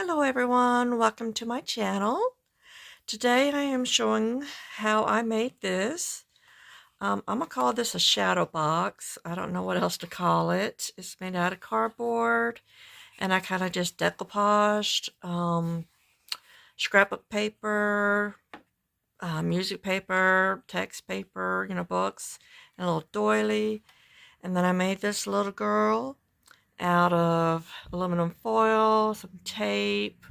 Hello everyone, welcome to my channel. Today I am showing how I made this. I'm gonna call this a shadow box. I don't know what else to call it. It's made out of cardboard and I kind of just decoupaged scrapbook paper, music paper, text paper, books, and a little doily. And then I made this little girl out of aluminum foil, some tape,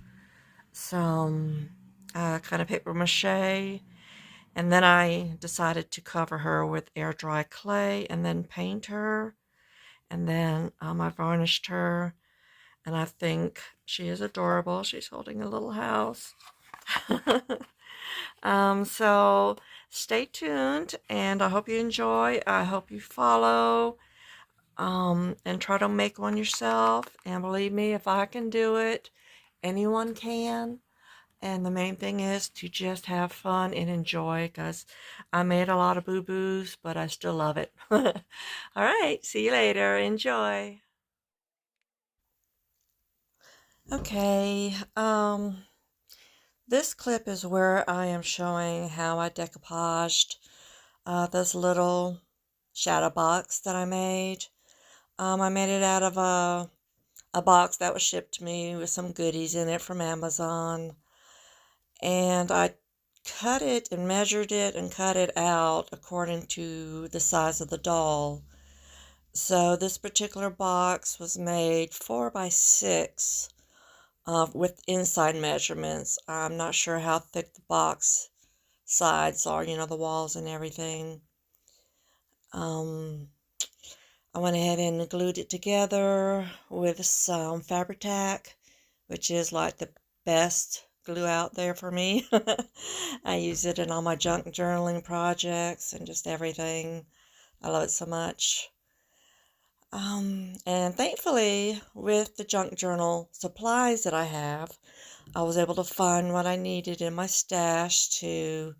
some kind of paper mache, and then I decided to cover her with air dry clay and then paint her, and then I varnished her, and I think she is adorable. She's holding a little house. So stay tuned, and I hope you enjoy. I hope you follow, and try to make one yourself. And believe me, if I can do it, anyone can. And the main thing is to just have fun and enjoy, because I made a lot of boo-boos, but I still love it. All right, see you later. Enjoy. Okay, this clip is where I am showing how I decoupaged this little shadow box that I made. I made it out of a box that was shipped to me with some goodies in it from Amazon. And I cut it and measured it and cut it out according to the size of the doll. So this particular box was made 4 by 6 with inside measurements. I'm not sure how thick the box sides are, the walls and everything. I went ahead and glued it together with some Fabri-Tac, which is like the best glue out there for me. I use it in all my junk journaling projects and just everything. I love it so much. And thankfully, with the junk journal supplies that I have, I was able to find what I needed in my stash to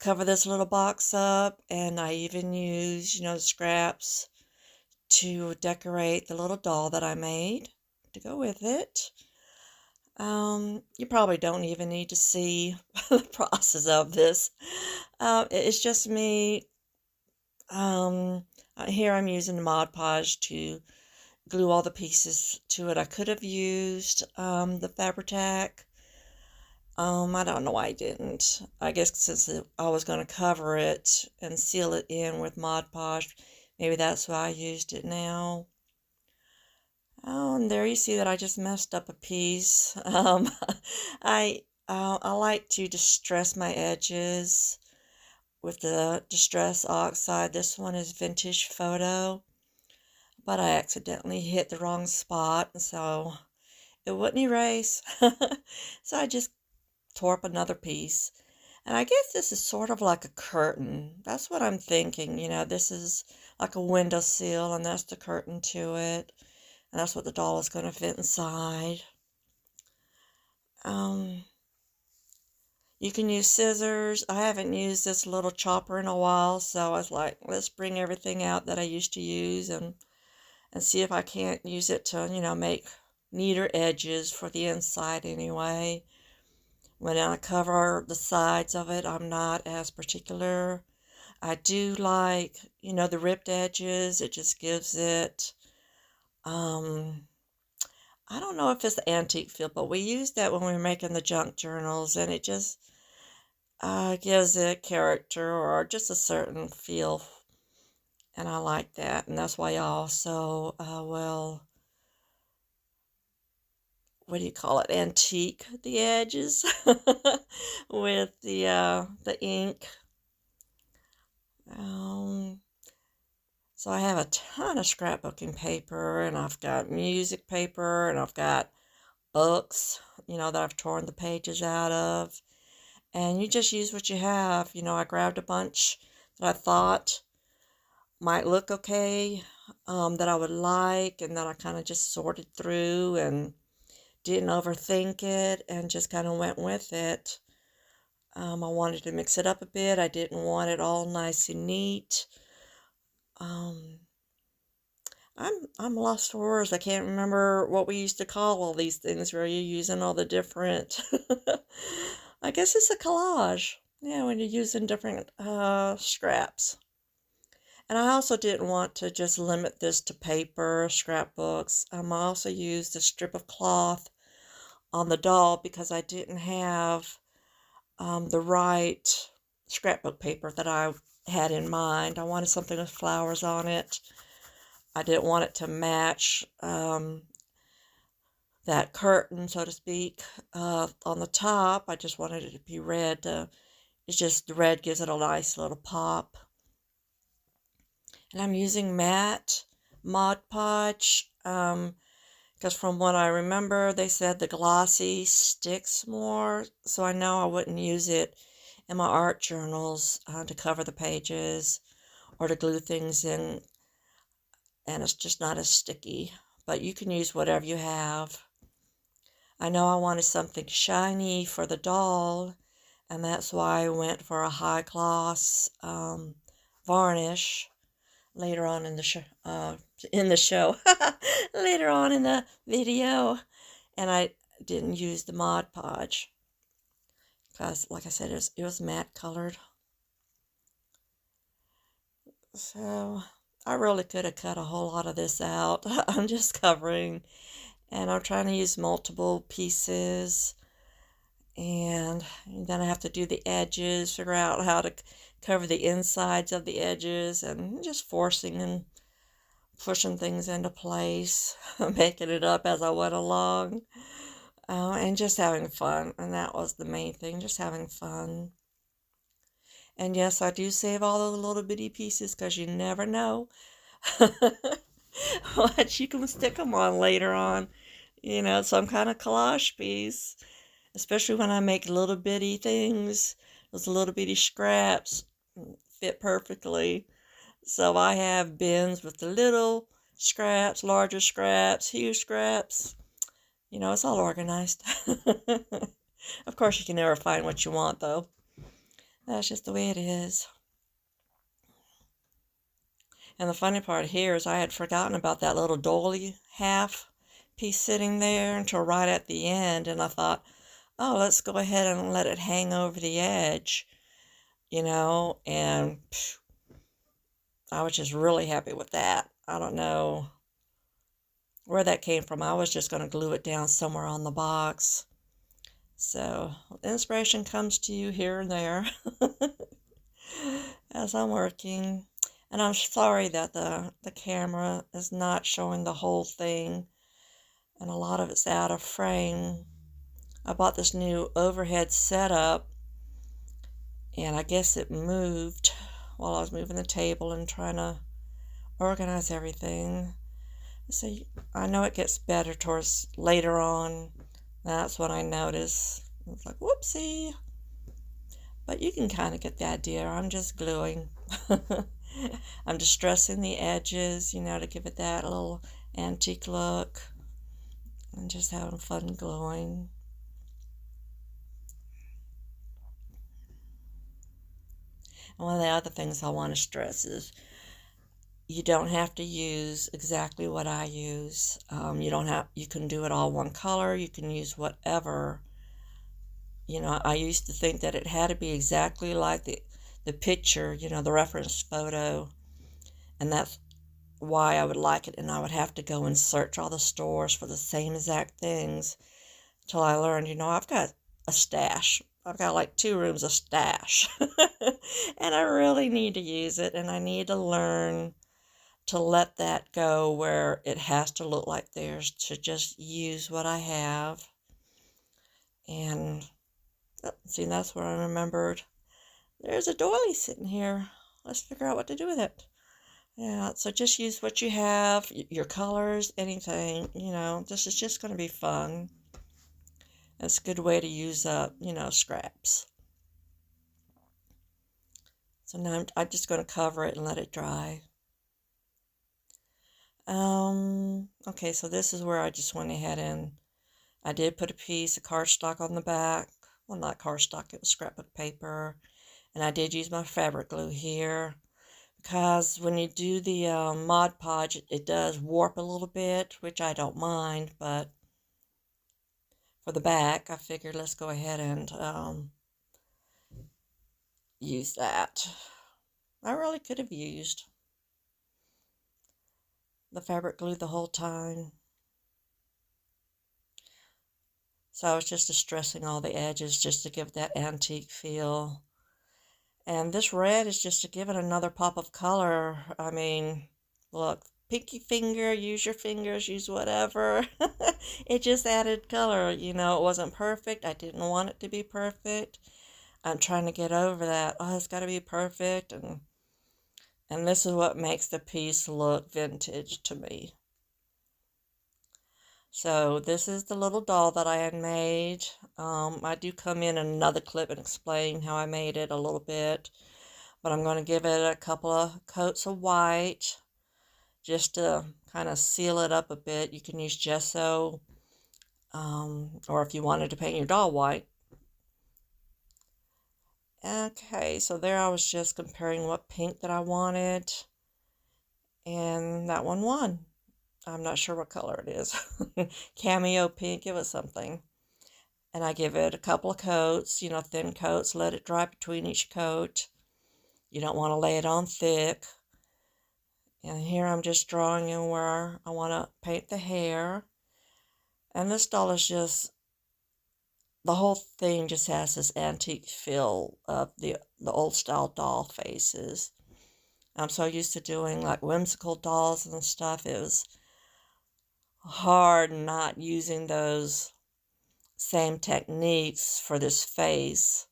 cover this little box up, and I even used, scraps to decorate the little doll that I made to go with it. You probably don't even need to see the process of this. It's just me. Here I'm using the Mod Podge to glue all the pieces to it. I could have used the Fabri-Tac. I don't know why I didn't. I guess since I was going to cover it and seal it in with Mod Podge, maybe that's why I used it now. Oh, and there you see that I just messed up a piece. I like to distress my edges with the Distress Oxide. This one is Vintage Photo, but I accidentally hit the wrong spot, so it wouldn't erase. So I just tore up another piece. And I guess this is sort of like a curtain. That's what I'm thinking. This is like a windowsill, and that's the curtain to it. And that's what the doll is going to fit inside. You can use scissors. I haven't used this little chopper in a while, so I was like, let's bring everything out that I used to use and see if I can't use it to, make neater edges for the inside anyway. When I cover the sides of it, I'm not as particular. I do like, the ripped edges. It just gives it, I don't know if it's the antique feel, but we use that when we were making the junk journals, and it just gives it character or just a certain feel, and I like that. And that's why I also what do you call it, antique the edges with the ink. So I have a ton of scrapbooking paper, and I've got music paper, and I've got books, that I've torn the pages out of. And you just use what you have. I grabbed a bunch that I thought might look okay, that I would like, and then I kind of just sorted through and didn't overthink it and just kind of went with it. I wanted to mix it up a bit. I didn't want it all nice and neat. I'm lost for words. I can't remember what we used to call all these things where you're using all the different I guess it's a collage. Yeah, when you're using different scraps. And I also didn't want to just limit this to paper, scrapbooks. I also used a strip of cloth on the doll because I didn't have the right scrapbook paper that I had in mind. I wanted something with flowers on it. I didn't want it to match that curtain, so to speak, on the top. I just wanted it to be red. It's just the red gives it a nice little pop. And I'm using matte Mod Podge because from what I remember, they said the glossy sticks more, so I know I wouldn't use it in my art journals to cover the pages or to glue things in, and it's just not as sticky. But you can use whatever you have. I know I wanted something shiny for the doll, and that's why I went for a high gloss varnish later on in the show, later on in the video, and I didn't use the Mod Podge because, like I said, it was matte colored. So I really could have cut a whole lot of this out. I'm just covering, and I'm trying to use multiple pieces, and then I have to do the edges, figure out how to cover the insides of the edges, and just forcing and pushing things into place, making it up as I went along, and just having fun. And that was the main thing, just having fun. And yes, I do save all those little bitty pieces because you never know what you can stick them on later on. You know, some kind of collage piece, especially when I make little bitty things, those little bitty scraps fit perfectly. So I have bins with the little scraps, larger scraps, huge scraps. You know, it's all organized. Of course, you can never find what you want, though. That's just the way it is. And the funny part here is I had forgotten about that little doily half piece sitting there until right at the end, and I thought, oh, let's go ahead and let it hang over the edge, you know, and I was just really happy with that. I don't know where that came from. I was just going to glue it down somewhere on the box. So inspiration comes to you here and there as I'm working. And I'm sorry that the camera is not showing the whole thing, and a lot of it's out of frame. I bought this new overhead setup, and I guess it moved while I was moving the table and trying to organize everything. So I know it gets better towards later on. That's what I notice. It's like, whoopsie. But you can kind of get the idea. I'm just gluing. I'm distressing the edges, you know, to give it that little antique look. And just having fun gluing. And one of the other things I want to stress is you don't have to use exactly what I use. You can do it all one color. You can use whatever. You know, I used to think that it had to be exactly like the picture, you know, the reference photo. And that's why I would like it. And I would have to go and search all the stores for the same exact things till I learned, you know, I've got a stash. I've got like 2 rooms of stash. And I really need to use it. And I need to learn to let that go where it has to look like theirs, to just use what I have. And see, that's where I remembered there's a doily sitting here. Let's figure out what to do with it. Yeah, so just use what you have, your colors, anything, you know. This is just going to be fun. It's a good way to use up, you know, scraps. So now I'm just going to cover it and let it dry. Okay, so this is where I just went ahead and I did put a piece of cardstock on the back. Well, not cardstock, it was scrapbook paper. And I did use my fabric glue here because when you do the Mod Podge, it does warp a little bit, which I don't mind, but for the back, I figured let's go ahead and use that. I really could have used the fabric glue the whole time. So I was just distressing all the edges just to give that antique feel. And this red is just to give it another pop of color. I mean, look, pinky finger, use your fingers, use whatever. It just added color. You know, it wasn't perfect. I didn't want it to be perfect. I'm trying to get over that. Oh, it's got to be perfect. And this is what makes the piece look vintage to me. So this is the little doll that I had made. I do come in another clip and explain how I made it a little bit. But I'm going to give it a couple of coats of white just to kind of seal it up a bit. You can use gesso, or if you wanted to paint your doll white. Okay, so there I was just comparing what pink that I wanted, and that one won. I'm not sure what color it is. Cameo pink, it was something. And I give it a couple of coats, you know, thin coats, let it dry between each coat. You don't want to lay it on thick. And here I'm just drawing in where I want to paint the hair. And this doll is just, the whole thing just has this antique feel of the old style doll faces. I'm so used to doing like whimsical dolls and stuff. It was hard not using those same techniques for this face.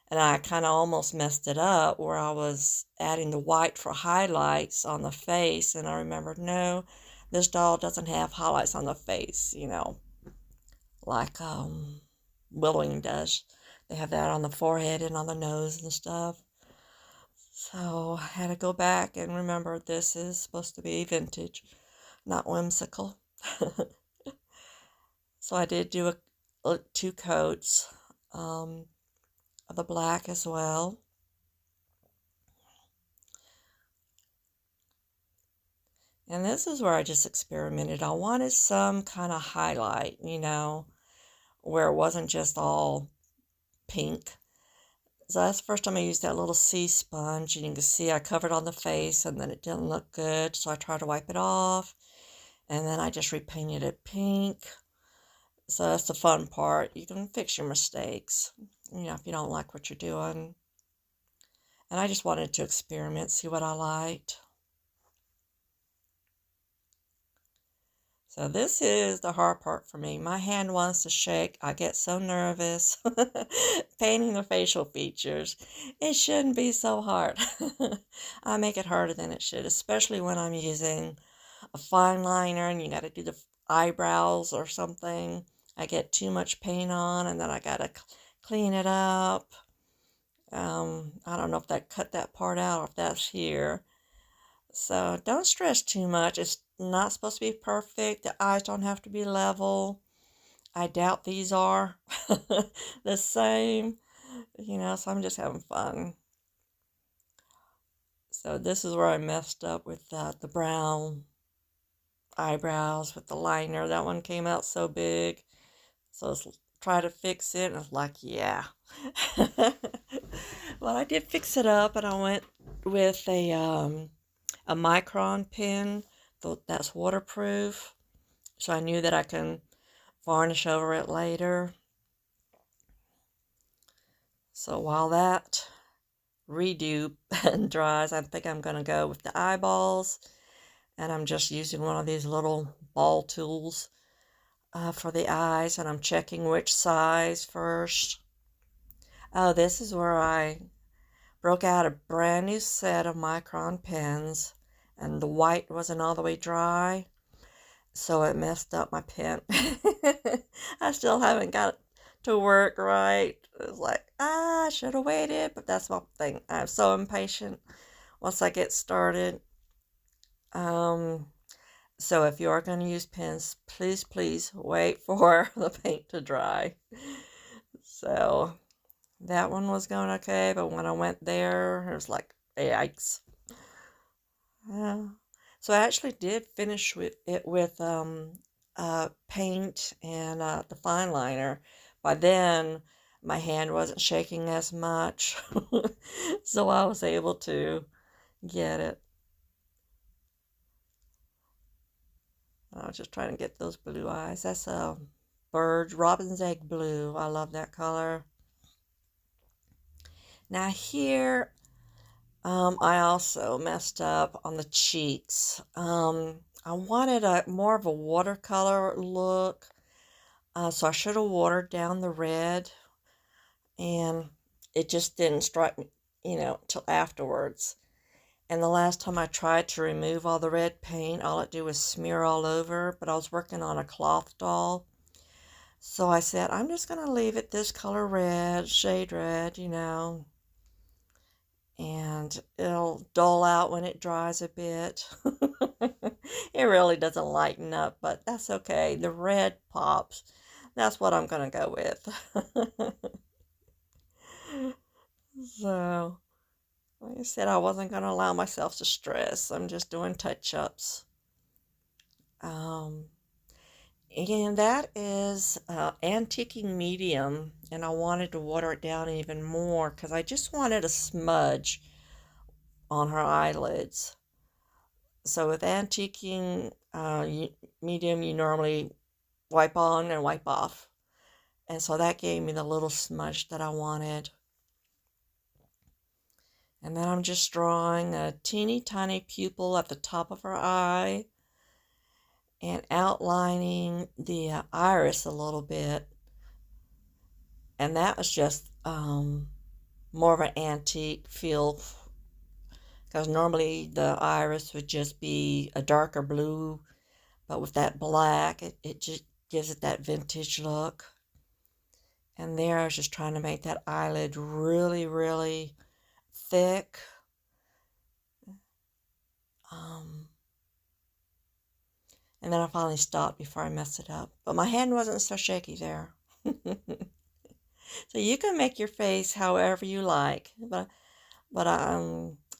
And I kind of almost messed it up where I was adding the white for highlights on the face. And I remembered, no, this doll doesn't have highlights on the face, you know, like Willowing does. They have that on the forehead and on the nose and stuff. So I had to go back and remember this is supposed to be vintage, not whimsical. So I did do two coats of the black as well. And this is where I just experimented. I wanted some kind of highlight, you know, where it wasn't just all pink. So that's the first time I used that little sea sponge, and you can see I covered on the face and then it didn't look good, so I tried to wipe it off, and then I just repainted it pink. So that's the fun part. You can fix your mistakes, you know, if you don't like what you're doing. And I just wanted to experiment, see what I liked. So this is the hard part for me. My hand wants to shake. I get so nervous painting the facial features. It shouldn't be so hard. I make it harder than it should, especially when I'm using a fine liner and you got to do the eyebrows or something. I get too much paint on and then I got to clean it up. I don't know if that cut that part out or if that's here. So don't stress too much. It's not supposed to be perfect. The eyes don't have to be level. I doubt these are the same, you know, so I'm just having fun. So this is where I messed up with the brown eyebrows with the liner. That one came out so big. So let's try to fix it. And I was like, yeah. Well, I did fix it up, and I went with a micron pen that's waterproof, so I knew that I can varnish over it later. So while that redo dries, I think I'm going to go with the eyeballs, and I'm just using one of these little ball tools for the eyes, and I'm checking which size first. Oh, this is where I broke out a brand new set of micron pens, and the white wasn't all the way dry, so it messed up my pen. I still haven't got it to work right. It was like, I should have waited, but that's my thing. I'm so impatient once I get started. So if you are going to use pens, please wait for the paint to dry. So that one was going okay, but when I went there, it was like, yikes. Yeah. So I actually did finish with paint and the fine liner. By then, my hand wasn't shaking as much, so I was able to get it. I was just trying to get those blue eyes. That's a bird, robin's egg blue. I love that color. Now here, I also messed up on the cheeks. I wanted a more of a watercolor look, so I should have watered down the red, and it just didn't strike me, till afterwards. And the last time I tried to remove all the red paint, all it did was smear all over, but I was working on a cloth doll. So I said, I'm just going to leave it this color red, shade red, and it'll dull out when it dries a bit. It really doesn't lighten up, but that's okay. The red pops. That's what I'm going to go with. So, like I said, I wasn't going to allow myself to stress. I'm just doing touch-ups. Um, and that is antiquing medium, and I wanted to water it down even more because I just wanted a smudge on her eyelids. So with antiquing medium, you normally wipe on and wipe off. And so that gave me the little smudge that I wanted. And then I'm just drawing a teeny tiny pupil at the top of her eye and outlining the iris a little bit. And that was just more of an antique feel, because normally the iris would just be a darker blue, but with that black, it just gives it that vintage look. And there I was just trying to make that eyelid really, really thick. And then I finally stopped before I messed it up. But my hand wasn't so shaky there. So you can make your face however you like. But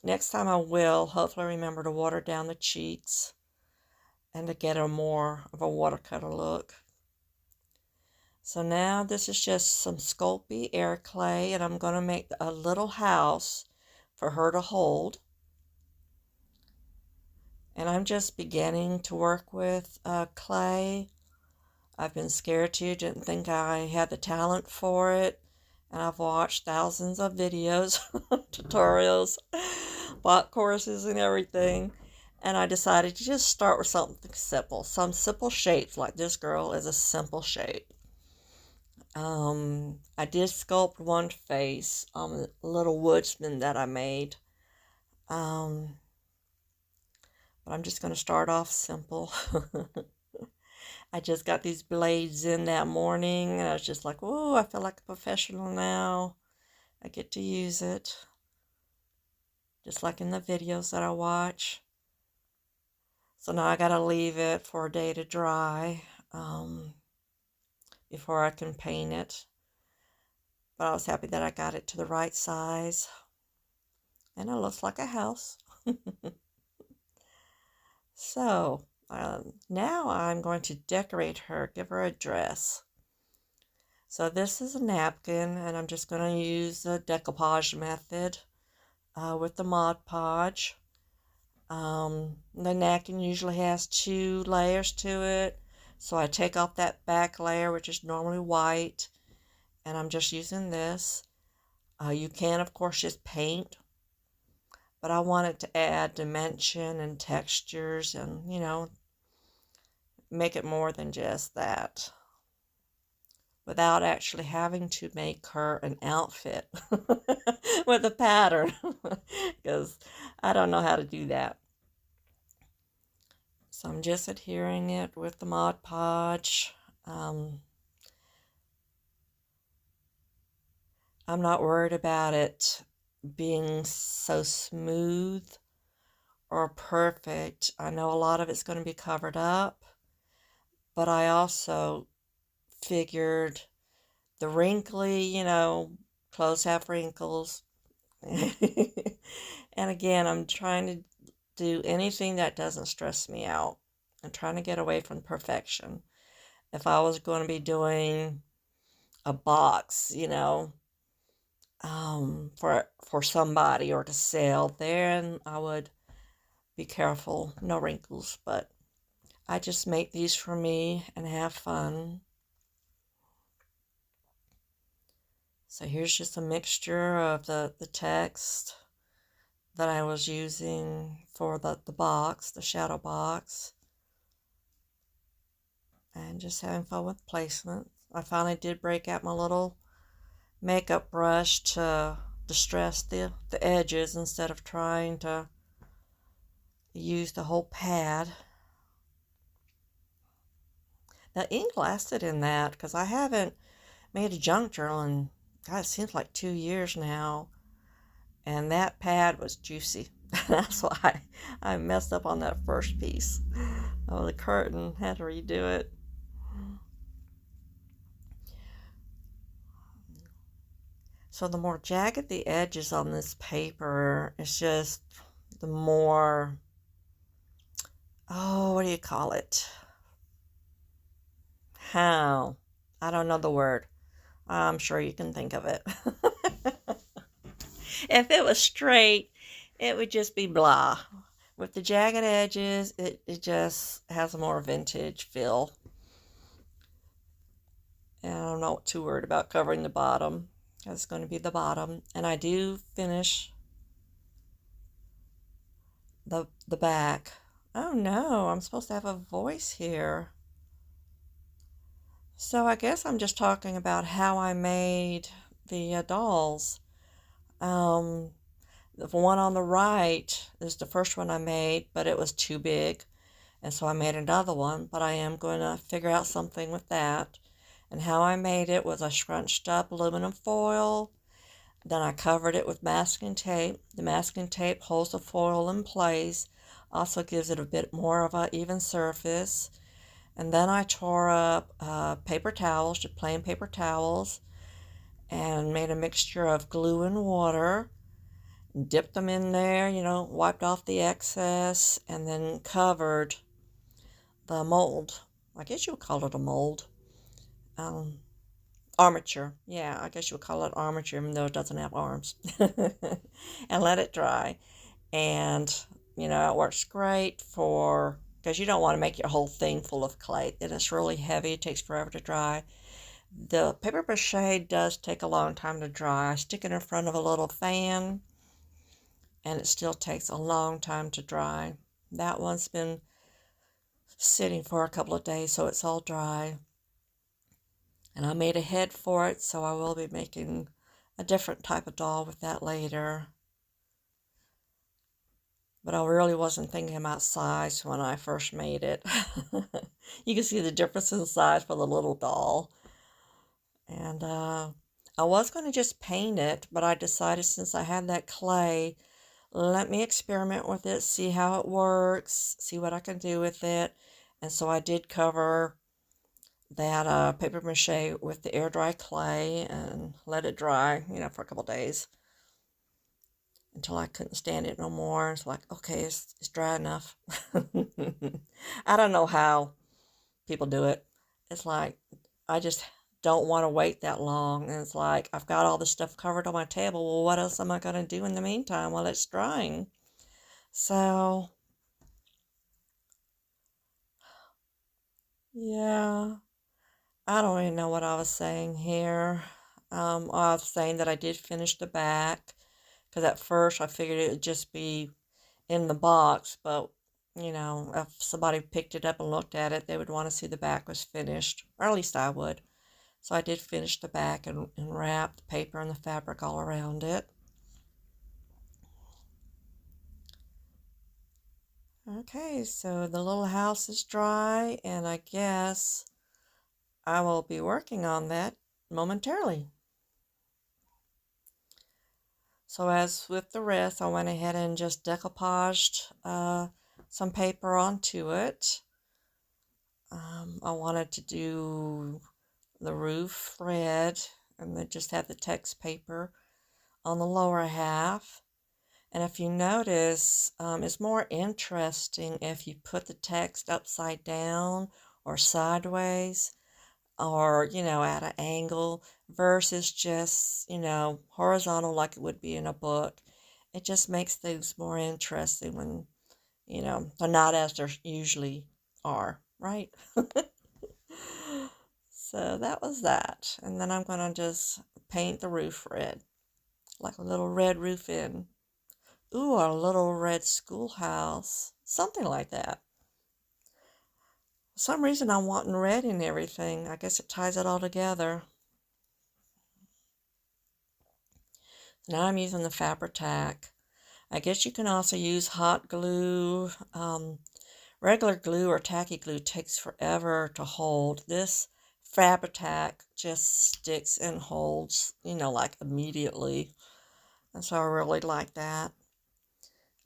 next time I will hopefully remember to water down the cheeks and to get a more of a watercolor look. So now this is just some Sculpey air clay, and I'm going to make a little house for her to hold. And I'm just beginning to work with clay. I've been scared to, didn't think I had the talent for it. And I've watched thousands of videos, tutorials, bought courses and everything. And I decided to just start with something simple. Some simple shapes, like this girl is a simple shape. I did sculpt one face on a little woodsman that I made. But I'm just going to start off simple. I just got these blades in that morning, and I was just like, oh, I feel like a professional now. I get to use it, just like in the videos that I watch. So now I got to leave it for a day to dry before I can paint it. But I was happy that I got it to the right size. And it looks like a house. So now I'm going to decorate her, give her a dress. So this is a napkin, and I'm just going to use the decoupage method with the Mod Podge. The napkin usually has 2 layers to it. So I take off that back layer, which is normally white, and I'm just using this. You can, of course, just paint, but I wanted to add dimension and textures and, make it more than just that without actually having to make her an outfit with a pattern, because I don't know how to do that. So I'm just adhering it with the Mod Podge. I'm not worried about it being so smooth or perfect. I know a lot of it's going to be covered up, but I also figured the wrinkly, clothes have wrinkles. And again, I'm trying do anything that doesn't stress me out. I'm trying to get away from perfection. If I was going to be doing a box, for somebody or to sell, then I would be careful, no wrinkles. But I just make these for me and have fun. So here's just a mixture of the text that I was using for the box, the shadow box. And just having fun with placement. I finally did break out my little makeup brush to distress the edges instead of trying to use the whole pad. The ink lasted in that because I haven't made a junk journal in, God, it seems like 2 years now. And that pad was juicy. That's why I messed up on that first piece. Oh, the curtain, had to redo it. So the more jagged the edges on this paper, it's just the more, oh, what do you call it? How? I don't know the word. I'm sure you can think of it. If it was straight, it would just be blah. With the jagged edges, it just has a more vintage feel. And I'm not too worried about covering the bottom. That's going to be the bottom. And I do finish the back. Oh no, I'm supposed to have a voice here. So I guess I'm just talking about how I made the dolls. The one on the right is the first one I made, but it was too big. And so I made another one, but I am going to figure out something with that. And how I made it was I scrunched up aluminum foil, then I covered it with masking tape. The masking tape holds the foil in place, also gives it a bit more of an even surface. And then I tore up paper towels, just plain paper towels, and made a mixture of glue and water. Dipped them in there, wiped off the excess, and then covered the mold. I guess you would call it a mold. Armature. Yeah, I guess you would call it armature, even though it doesn't have arms. And let it dry. And, it works great because you don't want to make your whole thing full of clay. And it's really heavy. It takes forever to dry. The paper mache does take a long time to dry. I stick it in front of a little fan, and it still takes a long time to dry. That one's been sitting for a couple of days, so it's all dry. And I made a head for it, so I will be making a different type of doll with that later. But I really wasn't thinking about size when I first made it. You can see the difference in size for the little doll. And I was going to just paint it, but I decided since I had that clay, let me experiment with it, see how it works, see what I can do with it. And so I did cover that paper mache with the air dry clay and let it dry, for a couple days until I couldn't stand it no more. It's like, okay, it's dry enough. I don't know how people do it. It's like, I just don't want to wait that long. And it's like, I've got all this stuff covered on my table. Well, what else am I going to do in the meantime while it's drying? So, yeah. I don't even know what I was saying here. I was saying that I did finish the back because at first I figured it would just be in the box, but if somebody picked it up and looked at it, they would want to see the back was finished, or at least I would. So I did finish the back and wrap the paper and the fabric all around it. Okay, so the little house is dry, and I guess I will be working on that momentarily. So as with the rest, I went ahead and just decoupaged some paper onto it. I wanted to do the roof red and then just have the text paper on the lower half. And if you notice, it's more interesting if you put the text upside down or sideways or, at an angle versus just, horizontal like it would be in a book. It just makes things more interesting when, they're not as they usually are, right? So that was that. And then I'm going to just paint the roof red, like a little red roof in. Ooh, a little red schoolhouse. Something like that. For some reason I'm wanting red in everything. I guess it ties it all together. Now I'm using the Fabri-Tac. I guess you can also use hot glue. Regular glue or tacky glue takes forever to hold. This Fabri-Tac just sticks and holds, like immediately. And so I really like that.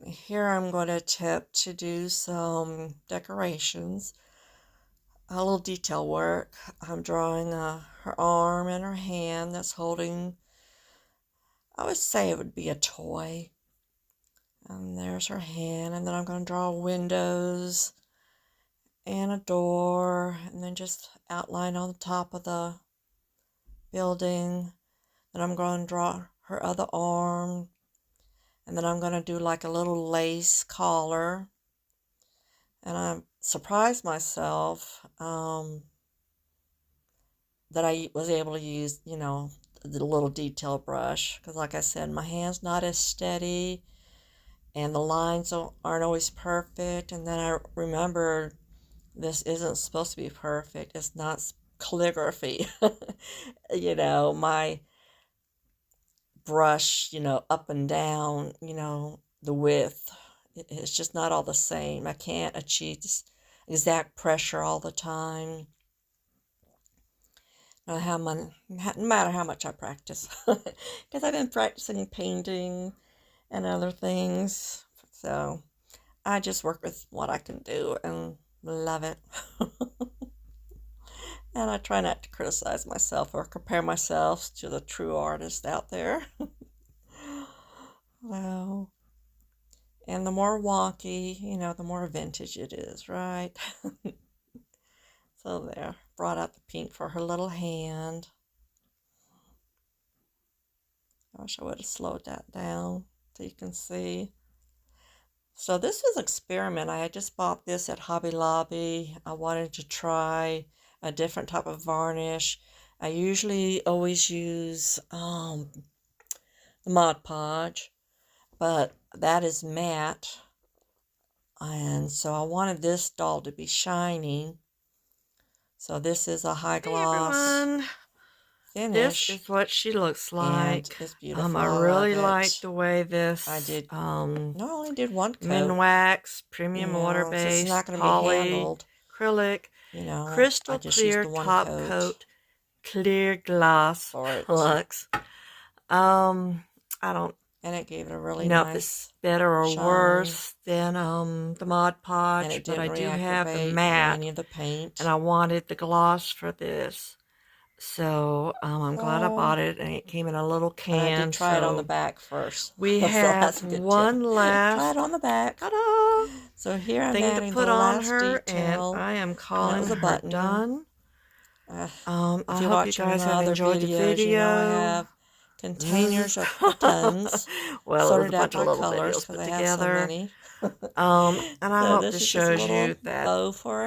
Here I'm going to attempt to do some decorations, a little detail work. I'm drawing her arm and her hand that's holding, I would say it would be a toy. And there's her hand, and then I'm going to draw windows and a door, and then just outline on the top of the building. Then I'm going to draw her other arm, and then I'm going to do like a little lace collar. And I surprised myself that I was able to use, the little detail brush. Because like I said, my hand's not as steady, and the lines aren't always perfect. And then I remembered this isn't supposed to be perfect. It's not calligraphy. My brush, up and down, the width. It's just not all the same. I can't achieve this exact pressure all the time. No matter how much I practice. Because I've been practicing painting and other things. So I just work with what I can do and love it. And I try not to criticize myself or compare myself to the true artist out there. Wow. And the more wonky, the more vintage it is, right? So there, brought out the pink for her little hand. I wish I would have slowed that down so you can see. So this was an experiment. I had just bought this at Hobby Lobby. I wanted to try a different type of varnish. I usually always use the Mod Podge, but that is matte. And so I wanted this doll to be shining. So this is a high gloss finish. This is what she looks like. And it's beautiful. I really like the way this I only did one coat. Minwax, premium water-based, poly, acrylic, crystal clear top coat, clear glass looks. I don't and it gave it a really know nice if it's better or shine. Worse than the Mod Podge, but I do have the matte, any of the paint. and I wanted the gloss for this. So I'm glad I bought it, and it came in a little can. I did try it on the back first. We have one last. Try it on the back. Ta-da! So here I'm thing adding to put the on last her, detail. and I am calling her button. done. I hope you guys have enjoyed the video. I have containers of tons. Well, sorted it was a bunch out of by little colors videos put because I together. have so many. And I hope this shows you that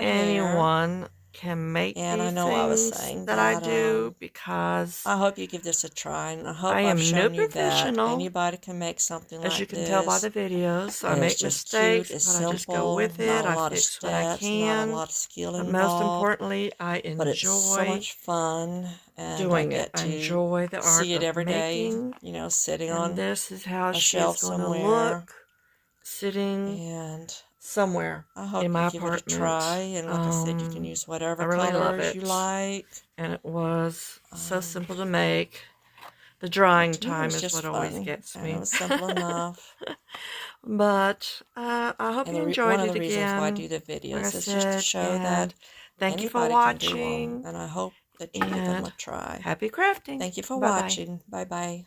anyone can make these things that I do, because I hope you give this a try, and I hope I am no professional. Anybody can make something like this. As you can tell by the videos, I make mistakes, but I just go with it. I fix what I can. Not a lot of skill involved, but most importantly, I enjoy. But it's so much fun doing it. I enjoy the art see it every day. Making. Sitting and on this is how a she's shelf going to somewhere. look, sitting and somewhere I hope in my you give apartment. it a try, and like I said, you can use whatever colors you like. And it was so simple to make. The drying time is what always gets me. It was simple enough. But I hope you enjoyed it again. One of the reasons why I do the videos is just to show that thank you for watching. And I hope that you give them a try. Happy crafting. Thank you for watching. Bye-bye.